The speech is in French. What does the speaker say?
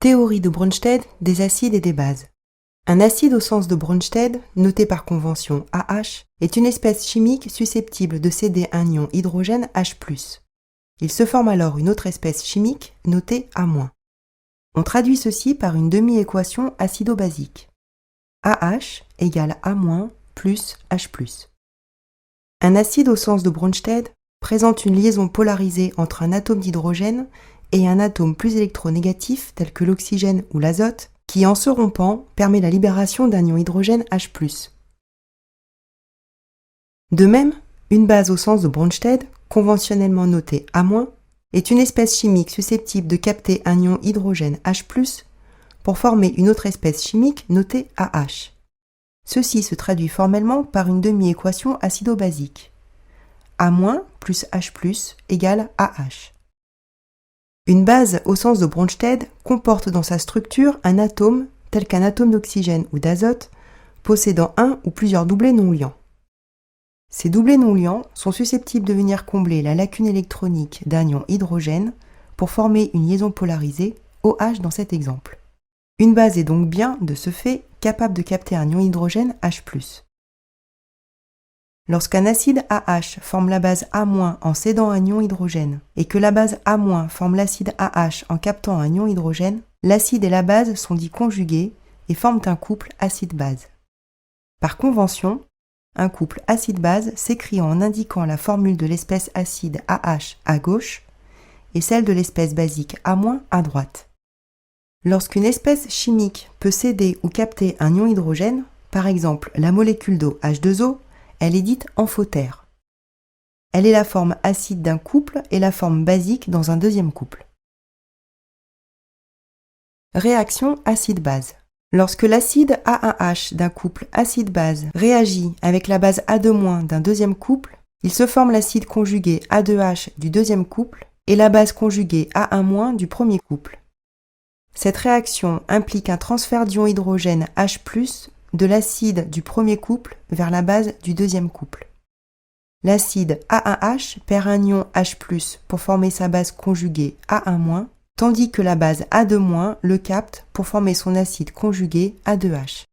Théorie de Brønsted des acides et des bases. Un acide au sens de Brønsted, noté par convention AH, est une espèce chimique susceptible de céder un ion hydrogène H+. Il se forme alors une autre espèce chimique notée A-. On traduit ceci par une demi-équation acido-basique. AH égale A- plus H+. Un acide au sens de Brønsted présente une liaison polarisée entre un atome d'hydrogène et un atome plus électronégatif tel que l'oxygène ou l'azote, qui en se rompant permet la libération d'un ion hydrogène H+. De même, une base au sens de Brønsted, conventionnellement notée A-, est une espèce chimique susceptible de capter un ion hydrogène H+, pour former une autre espèce chimique notée AH. Ceci se traduit formellement par une demi-équation acido-basique. A- plus H+ égale AH. Une base au sens de Brønsted comporte dans sa structure un atome tel qu'un atome d'oxygène ou d'azote possédant un ou plusieurs doublés non-liants. Ces doublés non-liants sont susceptibles de venir combler la lacune électronique d'un ion hydrogène pour former une liaison polarisée, OH dans cet exemple. Une base est donc bien, de ce fait, capable de capter un ion hydrogène H+. Lorsqu'un acide AH forme la base A- en cédant un ion hydrogène et que la base A- forme l'acide AH en captant un ion hydrogène, l'acide et la base sont dits conjugués et forment un couple acide-base. Par convention, un couple acide-base s'écrit en indiquant la formule de l'espèce acide AH à gauche et celle de l'espèce basique A- à droite. Lorsqu'une espèce chimique peut céder ou capter un ion hydrogène, par exemple la molécule d'eau H2O, elle est dite amphotère. Elle est la forme acide d'un couple et la forme basique dans un deuxième couple. Réaction acide-base. Lorsque l'acide A1H d'un couple acide-base réagit avec la base A2- d'un deuxième couple, il se forme l'acide conjugué A2H du deuxième couple et la base conjuguée A1- du premier couple. Cette réaction implique un transfert d'ion hydrogène H+, de l'acide du premier couple vers la base du deuxième couple. L'acide A1H perd un ion H+, pour former sa base conjuguée A1-, tandis que la base A2- le capte pour former son acide conjugué A2H.